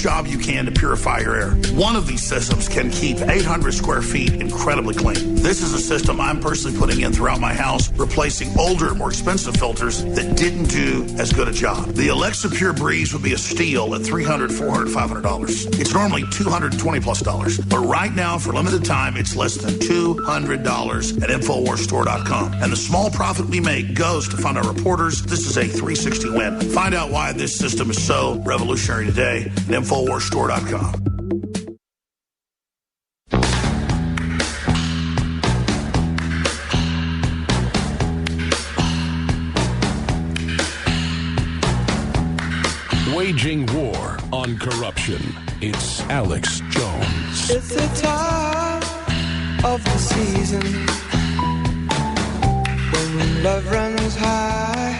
job you can to purify your air. One of these systems can keep 800 square feet incredibly clean. This is a system I'm personally putting in throughout my house, replacing older, more expensive filters that didn't do as good a job. The Alexa Pure Breeze would be a steal at $300, $400, $500. It's normally $220+. But right now, for limited time, it's less than $200 at InfoWarsStore.com. And the small profit we make goes to fund our reporters. This is a 360 win. Find out why this system is so revolutionary today at InfoWarsStore.com. Waging war on corruption. It's Alex Jones. It's the time of the season when love runs high.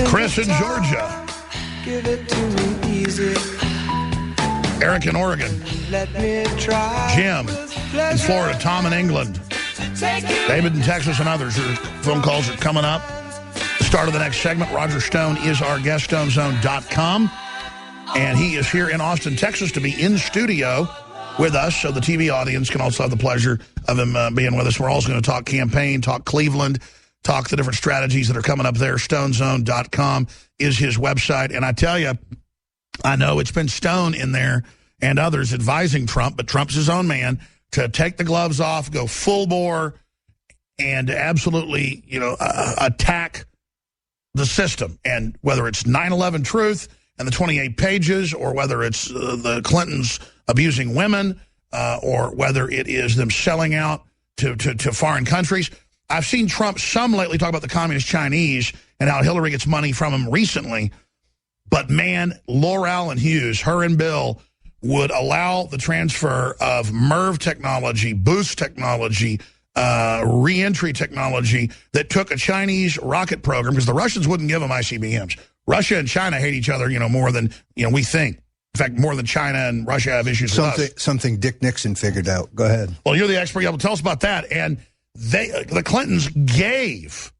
Chris in Georgia. Give it to me easy. Eric in Oregon. Let me try. Jim in Florida. Tom in England. David in Texas and others. Your phone calls are coming up. Start of the next segment. Roger Stone is our guest, StoneZone.com. And he is here in Austin, Texas to be in studio with us, so the TV audience can also have the pleasure of him being with us. We're also going to talk campaign, talk Cleveland, talk the different strategies that are coming up there. StoneZone.com is his website. And I tell you, I know it's been Stone in there and others advising Trump, but Trump's his own man, to take the gloves off, go full bore, and absolutely, attack the system. And whether it's 9/11 Truth and the 28 pages, or whether it's the Clintons abusing women, or whether it is them selling out to foreign countries. I've seen Trump some lately talk about the communist Chinese and how Hillary gets money from him recently. But, man, Laura Allen Hughes, her and Bill, would allow the transfer of MIRV technology, boost technology, re-entry technology that took a Chinese rocket program, because the Russians wouldn't give them ICBMs. Russia and China hate each other, more than we think. In fact, more than China and Russia have issues with us. Something Dick Nixon figured out. Go ahead. Well, you're the expert. You have to tell us about that. And the Clintons gave,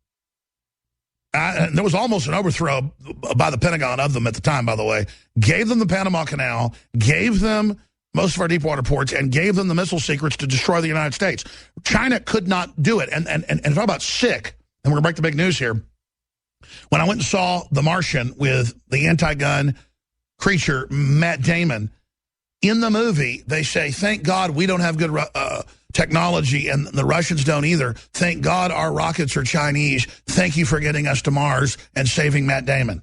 and there was almost an overthrow by the Pentagon of them at the time, by the way, gave them the Panama Canal, gave them most of our deep water ports, and gave them the missile secrets to destroy the United States. China could not do it. And talk about sick, and we're going to break the big news here. When I went and saw The Martian with the anti-gun creature, Matt Damon, in the movie, they say, thank God we don't have good technology, and the Russians don't either. Thank God our rockets are Chinese. Thank you for getting us to Mars and saving Matt Damon.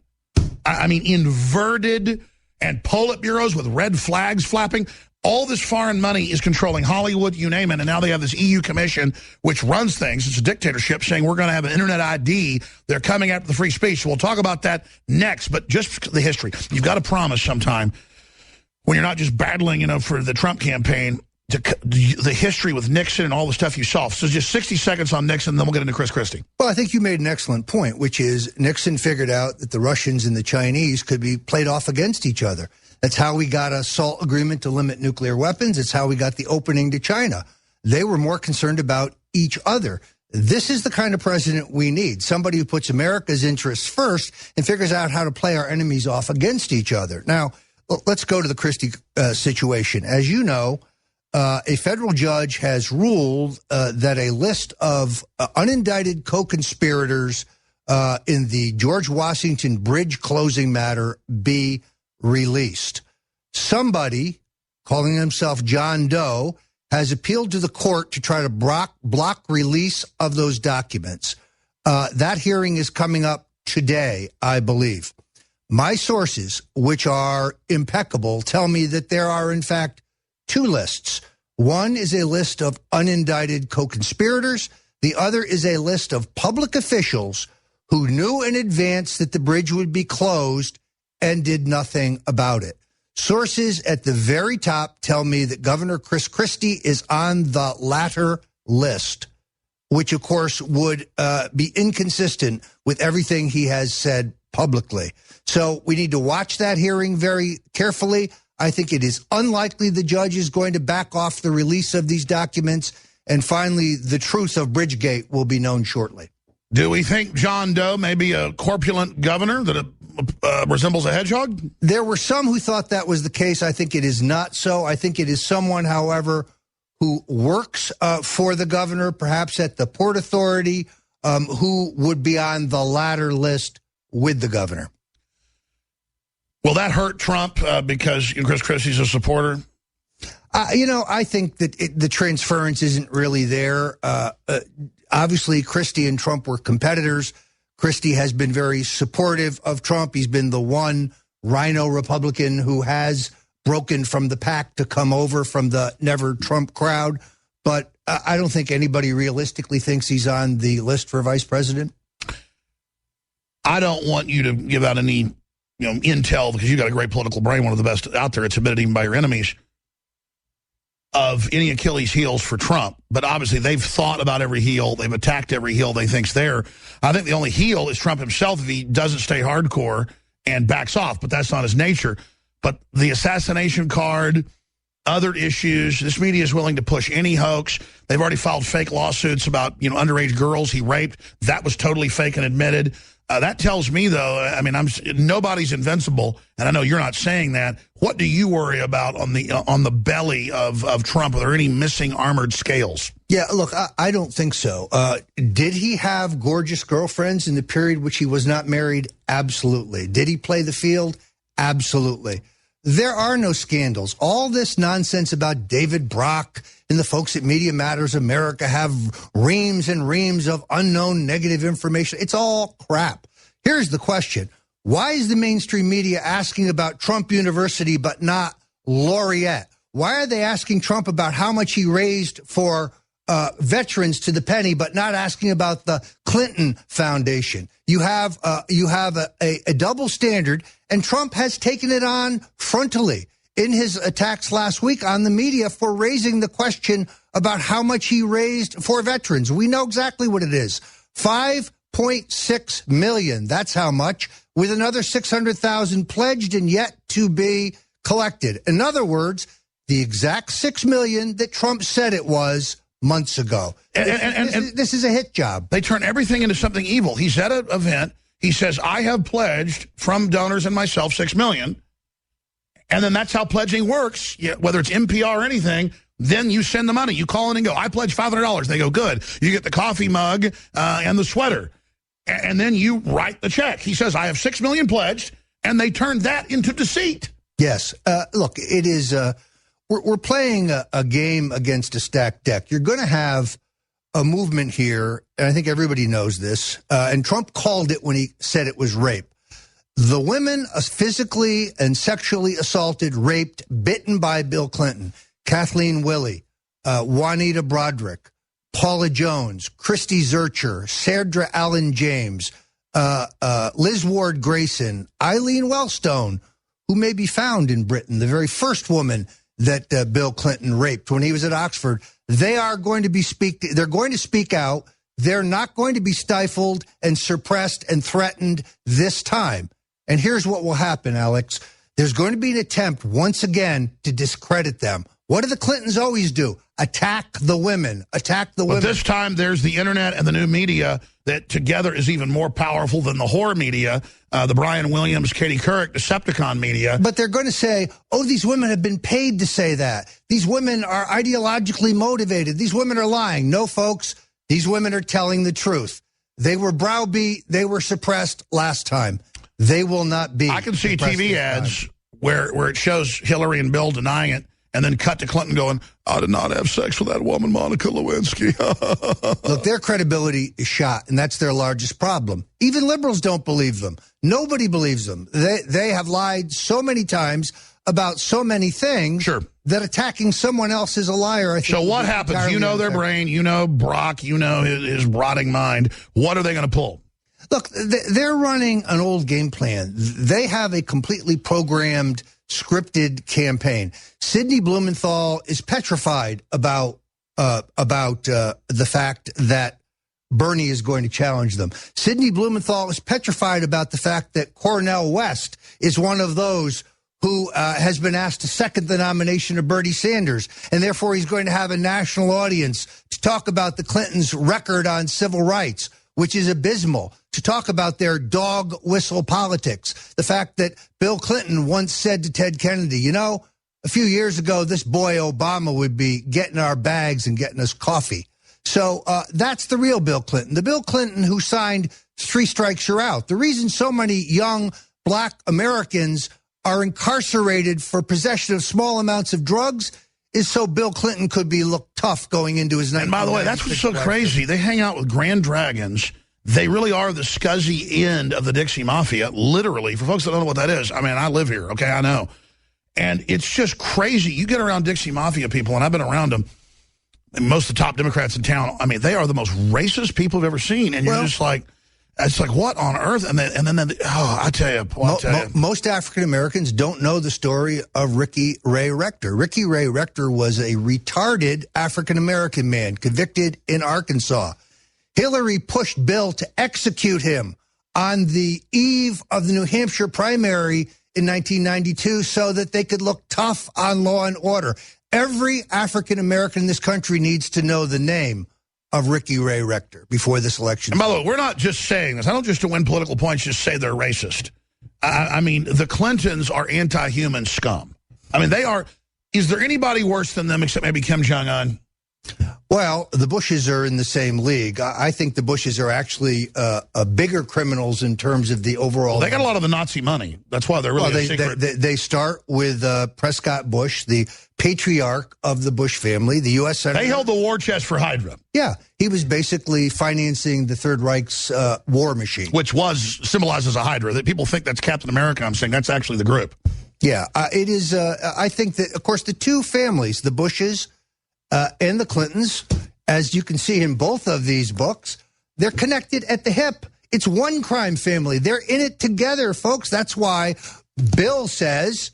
I mean, inverted, and Politburos with red flags flapping. All this foreign money is controlling Hollywood, you name it, and now they have this EU commission which runs things. It's a dictatorship saying we're going to have an internet ID. They're coming after the free speech. So we'll talk about that next, but just the history. You've got to promise sometime, when you're not just battling, for the Trump campaign, the history with Nixon and all the stuff you saw. So just 60 seconds on Nixon, then we'll get into Chris Christie. Well, I think you made an excellent point, which is Nixon figured out that the Russians and the Chinese could be played off against each other. That's how we got a SALT agreement to limit nuclear weapons. It's how we got the opening to China. They were more concerned about each other. This is the kind of president we need, somebody who puts America's interests first and figures out how to play our enemies off against each other. Now, let's go to the Christie situation. As you know, a federal judge has ruled that a list of unindicted co-conspirators in the George Washington Bridge closing matter be released. Somebody, calling himself John Doe, has appealed to the court to try to block release of those documents. That hearing is coming up today, I believe. My sources, which are impeccable, tell me that there are, in fact, two lists. One is a list of unindicted co-conspirators. The other is a list of public officials who knew in advance that the bridge would be closed and did nothing about it. Sources at the very top tell me that Governor Chris Christie is on the latter list, which, of course, would be inconsistent with everything he has said publicly. So we need to watch that hearing very carefully. I think it is unlikely the judge is going to back off the release of these documents. And finally, the truth of Bridgegate will be known shortly. Do we think John Doe may be a corpulent governor that resembles a hedgehog? There were some who thought that was the case. I think it is not so. I think it is someone, however, who works for the governor, perhaps at the Port Authority, who would be on the latter list with the governor. Will that hurt Trump because Chris Christie's a supporter? I think that the transference isn't really there. Obviously, Christie and Trump were competitors. Christie has been very supportive of Trump. He's been the one rhino Republican who has broken from the pack to come over from the Never Trump crowd. But I don't think anybody realistically thinks he's on the list for vice president. I don't want you to give out any intel, because you've got a great political brain, one of the best out there. It's admitted even by your enemies, of any Achilles heels for Trump. But obviously they've thought about every heel. They've attacked every heel they think's there. I think the only heel is Trump himself if he doesn't stay hardcore and backs off, but that's not his nature. But the assassination card, other issues, this media is willing to push any hoax. They've already filed fake lawsuits about, underage girls he raped. That was totally fake and admitted. That tells me, though, I mean, nobody's invincible, and I know you're not saying that. What do you worry about on the belly of Trump? Are there any missing armored scales? Yeah, look, I don't think so. Did he have gorgeous girlfriends in the period which he was not married? Absolutely. Did he play the field? Absolutely. There are no scandals. All this nonsense about David Brock and the folks at Media Matters America have reams and reams of unknown negative information. It's all crap. Here's the question. Why is the mainstream media asking about Trump University but not Laureate? Why are they asking Trump about how much he raised for veterans to the penny, but not asking about the Clinton Foundation? You have a double standard, and Trump has taken it on frontally in his attacks last week on the media for raising the question about how much he raised for veterans. We know exactly what it is. $5.6 million. That's how much, with another 600,000 pledged and yet to be collected. In other words, the exact $6 million that Trump said it was months ago. And this is a hit job. They turn everything into something evil. He's at an event. He says, I have pledged from donors and myself $6 million. And then that's how pledging works. Whether it's NPR or anything, then you send the money. You call in and go, I pledge $500. They go, good. You get the coffee mug and the sweater. And then you write the check. He says, I have $6 million pledged. And they turned that into deceit. Yes. Look, it is... We're playing a game against a stacked deck. You're going to have a movement here, and I think everybody knows this, and Trump called it when he said it was rape. The women physically and sexually assaulted, raped, bitten by Bill Clinton, Kathleen Willey, Juanita Broderick, Paula Jones, Christy Zurcher, Sandra Allen James, Liz Ward Grayson, Eileen Wellstone, who may be found in Britain, the very first woman that Bill Clinton raped when he was at Oxford. They are going to they're going to speak out. They're not going to be stifled and suppressed and threatened this time. And here's what will happen, Alex. There's going to be an attempt once again to discredit them. What do the Clintons always do? Attack the women. Attack the women. But this time there's the internet and the new media that together is even more powerful than the whore media, the Brian Williams, Katie Couric, Decepticon media. But they're going to say, oh, these women have been paid to say that. These women are ideologically motivated. These women are lying. No, folks, these women are telling the truth. They were browbeat. They were suppressed last time. They will not be. I can see TV ads where it shows Hillary and Bill denying it, and then cut to Clinton going, I did not have sex with that woman, Monica Lewinsky. Look, their credibility is shot, and that's their largest problem. Even liberals don't believe them. Nobody believes them. They have lied so many times about so many things that attacking someone else is a liar. I think so what happens? You know their brain. You know Brock. You know his rotting mind. What are they going to pull? Look, they're running an old game plan. They have a completely programmed, scripted campaign. Sidney Blumenthal is petrified about the fact that Bernie is going to challenge them. Sidney Blumenthal is petrified about the fact that Cornel West is one of those who has been asked to second the nomination of Bernie Sanders, and therefore he's going to have a national audience to talk about the Clintons' record on civil rights, which is abysmal, to talk about their dog whistle politics. The fact that Bill Clinton once said to Ted Kennedy, you know, a few years ago, this boy Obama would be getting our bags and getting us coffee. So that's the real Bill Clinton, the Bill Clinton who signed 3 strikes you're out. The reason so many young black Americans are incarcerated for possession of small amounts of drugs is so Bill Clinton could be looked tough going into his 1996 And by the way, that's what's so crazy. They hang out with Grand Dragons. They really are the scuzzy end of the Dixie Mafia, literally. For folks that don't know what that is, I mean, I live here, okay, I know. And it's just crazy. You get around Dixie Mafia people, and I've been around them, and most of the top Democrats in town, I mean, they are the most racist people I've ever seen. And you're just like, it's like, what on earth? And then I tell you. Most African Americans don't know the story of Ricky Ray Rector. Ricky Ray Rector was a retarded African American man convicted in Arkansas. Hillary pushed Bill to execute him on the eve of the New Hampshire primary in 1992 so that they could look tough on law and order. Every African American in this country needs to know the name of Ricky Ray Rector before this election. And by the way, we're not just saying this. I don't just to win political points just say they're racist. I mean, the Clintons are anti-human scum. I mean, they are. Is there anybody worse than them except maybe Kim Jong-un? Well, the Bushes are in the same league. I think the Bushes are actually bigger criminals in terms of the overall. Well, they got a lot of the Nazi money. That's why they're really a secret. They start with Prescott Bush, the patriarch of the Bush family, the U.S. Senator. They held the war chest for Hydra. Yeah, he was basically financing the Third Reich's war machine. Which symbolizes a Hydra. That people think that's Captain America. I'm saying that's actually the group. Yeah, it is. I think that, of course, the two families, the Bushes and the Clintons, as you can see in both of these books, they're connected at the hip. It's one crime family. They're in it together, folks. That's why Bill says,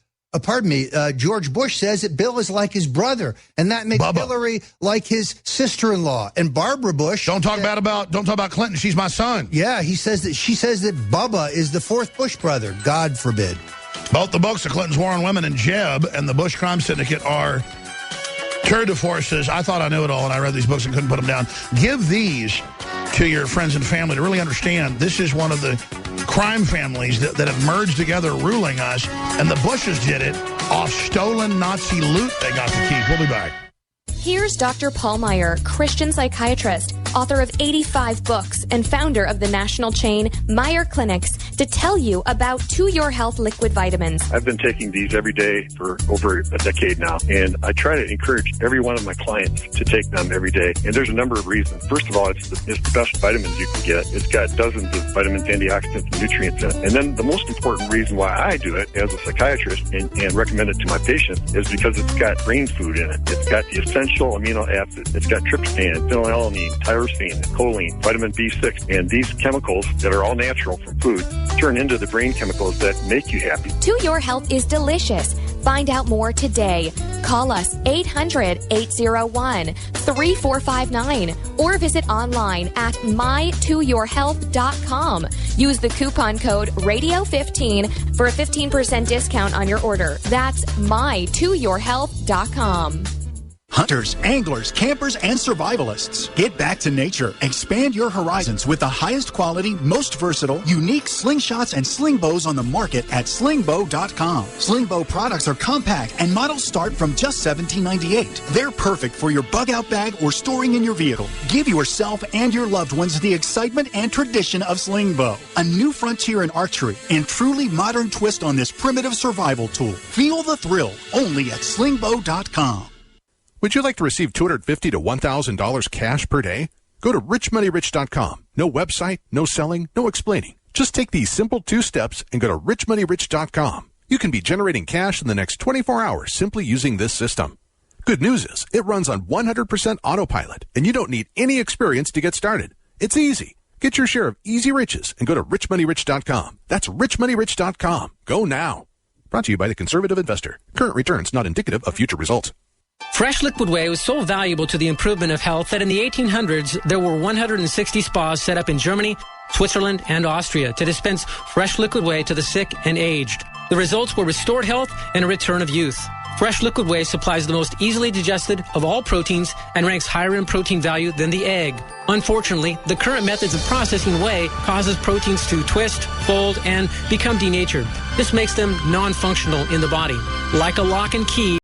George Bush says that Bill is like his brother, and that makes Bubba. Hillary like his sister-in-law. And Barbara Bush. Don't talk about Clinton. She's my son. Yeah, she says that Bubba is the fourth Bush brother. God forbid. Both the books, The Clintons' War on Women and Jeb, and the Bush Crime Syndicate are tour de forces. I thought I knew it all, and I read these books and couldn't put them down. Give these to your friends and family to really understand this is one of the crime families that have merged together ruling us, and the Bushes did it off stolen Nazi loot they got to keep. We'll be back. Here's Dr. Paul Meyer, Christian psychiatrist, author of 85 books and founder of the national chain Meyer Clinics, to tell you about To Your Health liquid vitamins. I've been taking these every day for over a decade now, and I try to encourage every one of my clients to take them every day. And there's a number of reasons. First of all, it's the best vitamins you can get. It's got dozens of vitamins, antioxidants, and nutrients in it. And then the most important reason why I do it as a psychiatrist and recommend it to my patients is because it's got brain food in it. It's got the essential amino acids. It's got tryptophan, phenylalanine, tyrosine, choline, vitamin B6, and these chemicals that are all natural from food turn into the brain chemicals that make you happy. To Your Health is delicious. Find out more today. Call us 800-801-3459 or visit online at mytoyourhealth.com. Use the coupon code radio15 for a 15% discount on your order. That's mytoyourhealth.com. Hunters, anglers, campers, and survivalists. Get back to nature. Expand your horizons with the highest quality, most versatile, unique slingshots and sling bows on the market at slingbow.com. Slingbow products are compact and models start from just $17.98. They're perfect for your bug-out bag or storing in your vehicle. Give yourself and your loved ones the excitement and tradition of slingbow. A new frontier in archery and truly modern twist on this primitive survival tool. Feel the thrill only at slingbow.com. Would you like to receive $250 to $1,000 cash per day? Go to richmoneyrich.com. No website, no selling, no explaining. Just take these simple 2 steps and go to richmoneyrich.com. You can be generating cash in the next 24 hours simply using this system. Good news is it runs on 100% autopilot, and you don't need any experience to get started. It's easy. Get your share of easy riches and go to richmoneyrich.com. That's richmoneyrich.com. Go now. Brought to you by the Conservative Investor. Current returns not indicative of future results. Fresh liquid whey was so valuable to the improvement of health that in the 1800s, there were 160 spas set up in Germany, Switzerland, and Austria to dispense fresh liquid whey to the sick and aged. The results were restored health and a return of youth. Fresh liquid whey supplies the most easily digested of all proteins and ranks higher in protein value than the egg. Unfortunately, the current methods of processing whey causes proteins to twist, fold, and become denatured. This makes them non-functional in the body. Like a lock and key,